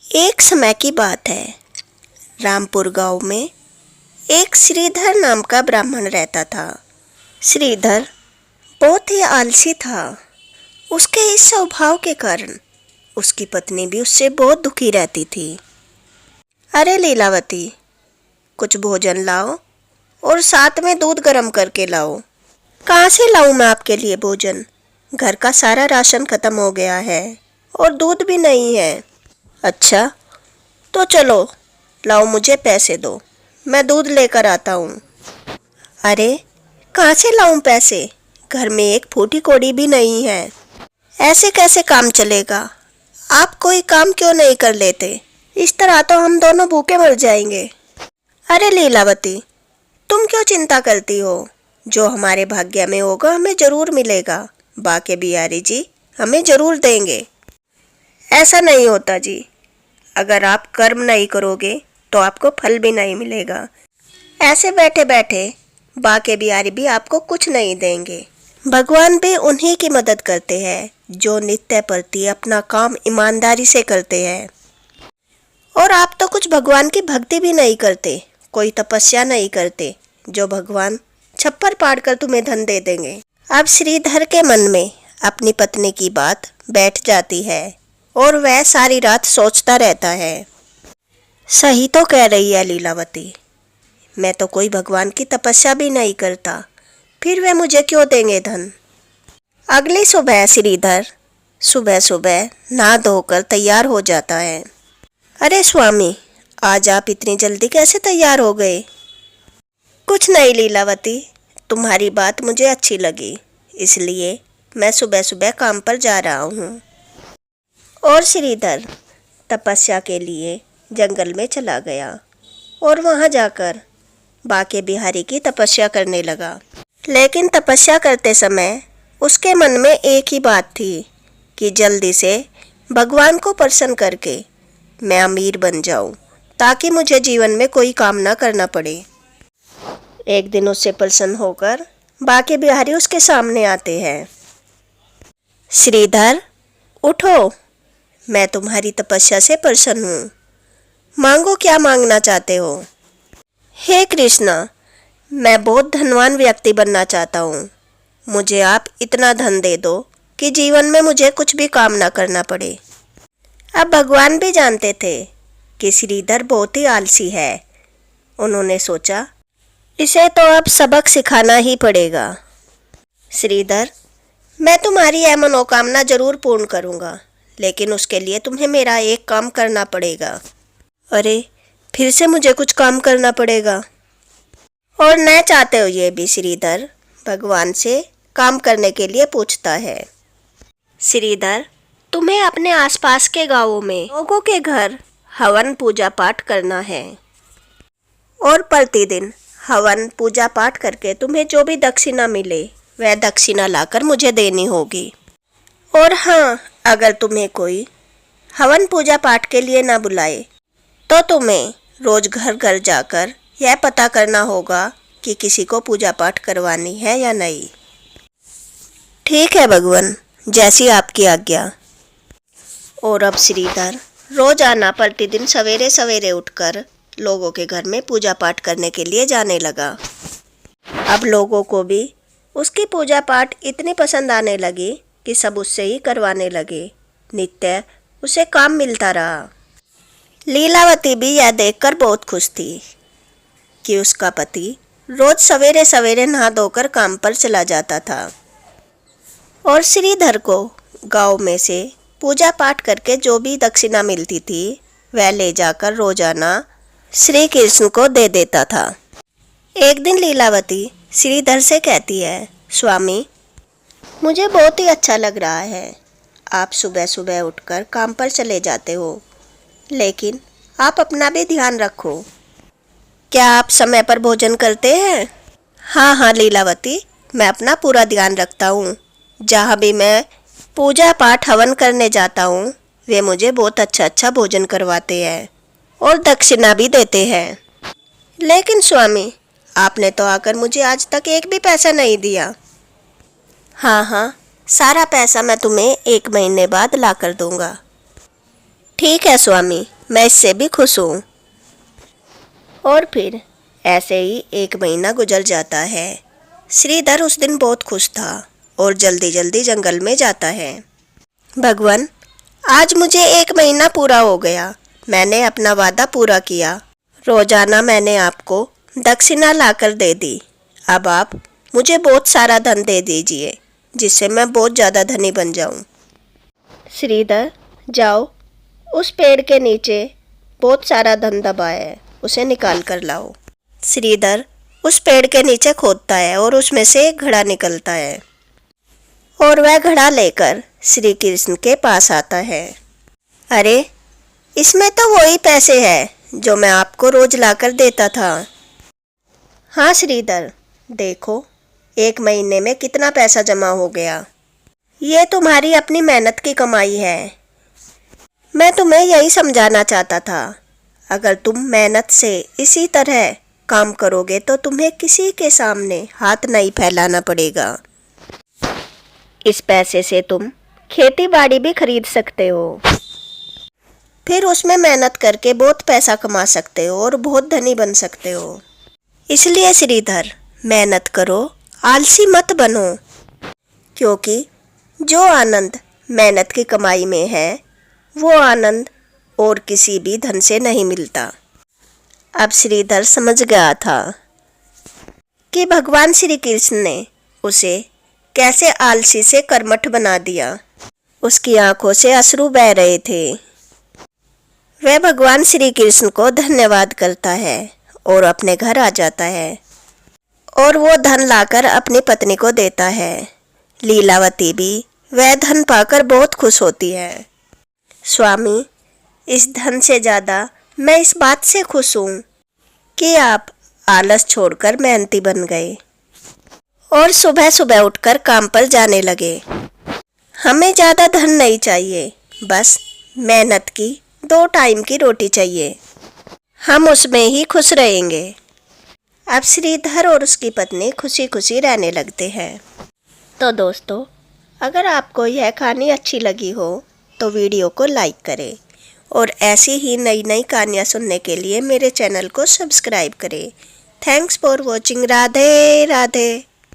एक समय की बात है। रामपुर गांव में एक श्रीधर नाम का ब्राह्मण रहता था। श्रीधर बहुत ही आलसी था। उसके इस स्वभाव के कारण उसकी पत्नी भी उससे बहुत दुखी रहती थी। अरे लीलावती, कुछ भोजन लाओ और साथ में दूध गर्म करके लाओ। कहाँ से लाऊं मैं आपके लिए भोजन? घर का सारा राशन खत्म हो गया है और दूध भी नहीं है। अच्छा, तो चलो लाओ, मुझे पैसे दो, मैं दूध लेकर आता हूँ। अरे कहाँ से लाऊं पैसे? घर में एक फूटी कौड़ी भी नहीं है। ऐसे कैसे काम चलेगा? आप कोई काम क्यों नहीं कर लेते? इस तरह तो हम दोनों भूखे मर जाएंगे। अरे लीलावती, तुम क्यों चिंता करती हो? जो हमारे भाग्य में होगा हमें जरूर मिलेगा। बाके बिहारी जी हमें जरूर देंगे। ऐसा नहीं होता जी। अगर आप कर्म नहीं करोगे तो आपको फल भी नहीं मिलेगा। ऐसे बैठे बैठे बाके बिहारी भी आपको कुछ नहीं देंगे। भगवान भी उन्हीं की मदद करते हैं जो नित्य प्रति अपना काम ईमानदारी से करते हैं। और आप तो कुछ भगवान की भक्ति भी नहीं करते, कोई तपस्या नहीं करते, जो भगवान छप्पर पाड़ कर तुम्हें धन दे देंगे। अब श्रीधर के मन में अपनी पत्नी की बात बैठ जाती है और वह सारी रात सोचता रहता है। सही तो कह रही है लीलावती, मैं तो कोई भगवान की तपस्या भी नहीं करता, फिर वे मुझे क्यों देंगे धन? अगली सुबह श्रीधर सुबह सुबह नहा धोकर तैयार हो जाता है। अरे स्वामी, आज आप इतनी जल्दी कैसे तैयार हो गए? कुछ नहीं लीलावती, तुम्हारी बात मुझे अच्छी लगी, इसलिए मैं सुबह सुबह काम पर जा रहा हूँ। और श्रीधर तपस्या के लिए जंगल में चला गया और वहाँ जाकर बाके बिहारी की तपस्या करने लगा। लेकिन तपस्या करते समय उसके मन में एक ही बात थी कि जल्दी से भगवान को प्रसन्न करके मैं अमीर बन जाऊं, ताकि मुझे जीवन में कोई काम ना करना पड़े। एक दिन उससे प्रसन्न होकर बाके बिहारी उसके सामने आते हैं। श्रीधर उठो, मैं तुम्हारी तपस्या से प्रसन्न हूँ। मांगो, क्या मांगना चाहते हो? हे कृष्णा, मैं बहुत धनवान व्यक्ति बनना चाहता हूँ। मुझे आप इतना धन दे दो कि जीवन में मुझे कुछ भी काम ना करना पड़े। अब भगवान भी जानते थे कि श्रीधर बहुत ही आलसी है। उन्होंने सोचा इसे तो अब सबक सिखाना ही पड़ेगा। श्रीधर, मैं तुम्हारी यह मनोकामना जरूर पूर्ण करूँगा, लेकिन उसके लिए तुम्हें मेरा एक काम करना पड़ेगा। अरे, फिर से मुझे कुछ काम करना पड़ेगा? और न चाहते हो ये भी श्रीधर भगवान से काम करने के लिए पूछता है। श्रीधर, तुम्हें अपने आसपास के गांवों में लोगों के घर हवन पूजा पाठ करना है और प्रतिदिन हवन पूजा पाठ करके तुम्हें जो भी दक्षिणा मिले वह दक्षिणा लाकर मुझे देनी होगी। और हाँ, अगर तुम्हें कोई हवन पूजा पाठ के लिए ना बुलाए तो तुम्हें रोज घर घर जाकर यह पता करना होगा कि किसी को पूजा पाठ करवानी है या नहीं। ठीक है भगवान, जैसी आपकी आज्ञा। और अब श्रीधर रोजाना प्रतिदिन सवेरे सवेरे उठकर लोगों के घर में पूजा पाठ करने के लिए जाने लगा। अब लोगों को भी उसकी पूजा पाठ इतनी पसंद आने लगी कि सब उससे ही करवाने लगे। नित्य उसे काम मिलता रहा। लीलावती भी यह देखकर बहुत खुश थी कि उसका पति रोज सवेरे सवेरे नहा धोकर काम पर चला जाता था और श्रीधर को गांव में से पूजा पाठ करके जो भी दक्षिणा मिलती थी वह ले जाकर रोजाना श्री कृष्ण को दे देता था। एक दिन लीलावती श्रीधर से कहती है, स्वामी, मुझे बहुत ही अच्छा लग रहा है। आप सुबह सुबह उठकर काम पर चले जाते हो, लेकिन आप अपना भी ध्यान रखो। क्या आप समय पर भोजन करते हैं? हाँ हाँ लीलावती, मैं अपना पूरा ध्यान रखता हूँ। जहाँ भी मैं पूजा पाठ हवन करने जाता हूँ वे मुझे बहुत अच्छा भोजन करवाते हैं और दक्षिणा भी देते हैं। लेकिन स्वामी, आपने तो आकर मुझे आज तक एक भी पैसा नहीं दिया। हाँ हाँ, सारा पैसा मैं तुम्हें 1 महीने बाद ला कर दूँगा। ठीक है स्वामी, मैं इससे भी खुश हूँ। और फिर ऐसे ही 1 महीना गुजर जाता है। श्रीधर उस दिन बहुत खुश था और जल्दी जल्दी जंगल में जाता है। भगवान, आज मुझे 1 महीना पूरा हो गया। मैंने अपना वादा पूरा किया। रोजाना मैंने आपको दक्षिणा लाकर दे दी। अब आप मुझे बहुत सारा धन दे दीजिए, जिससे मैं बहुत ज़्यादा धनी बन जाऊं। श्रीधर, जाओ, उस पेड़ के नीचे बहुत सारा धन दबा है, उसे निकाल कर लाओ। श्रीधर उस पेड़ के नीचे खोदता है और उसमें से एक घड़ा निकलता है और वह घड़ा लेकर श्री कृष्ण के पास आता है। अरे, इसमें तो वही पैसे हैं जो मैं आपको रोज लाकर देता था। हाँ श्रीधर, देखो 1 महीने में कितना पैसा जमा हो गया। ये तुम्हारी अपनी मेहनत की कमाई है। मैं तुम्हें यही समझाना चाहता था। अगर तुम मेहनत से इसी तरह काम करोगे तो तुम्हें किसी के सामने हाथ नहीं फैलाना पड़ेगा। इस पैसे से तुम खेती बाड़ी भी खरीद सकते हो, फिर उसमें मेहनत करके बहुत पैसा कमा सकते हो और बहुत धनी बन सकते हो। इसलिए श्रीधर, मेहनत करो, आलसी मत बनो, क्योंकि जो आनंद मेहनत की कमाई में है वो आनंद और किसी भी धन से नहीं मिलता। अब श्रीधर समझ गया था कि भगवान श्री कृष्ण ने उसे कैसे आलसी से कर्मठ बना दिया। उसकी आंखों से अश्रु बह रहे थे। वह भगवान श्री कृष्ण को धन्यवाद करता है और अपने घर आ जाता है और वो धन लाकर अपनी पत्नी को देता है। लीलावती भी वह धन पाकर बहुत खुश होती है। स्वामी, इस धन से ज़्यादा मैं इस बात से खुश हूँ कि आप आलस छोड़कर मेहनती बन गए और सुबह सुबह उठकर काम पर जाने लगे। हमें ज़्यादा धन नहीं चाहिए, बस मेहनत की 2 टाइम की रोटी चाहिए। हम उसमें ही खुश रहेंगे। अब श्रीधर और उसकी पत्नी खुशी खुशी रहने लगते हैं। तो दोस्तों, अगर आपको यह कहानी अच्छी लगी हो तो वीडियो को लाइक करें और ऐसी ही नई नई कहानियाँ सुनने के लिए मेरे चैनल को सब्सक्राइब करें। Thanks for watching. Radhe Radhe.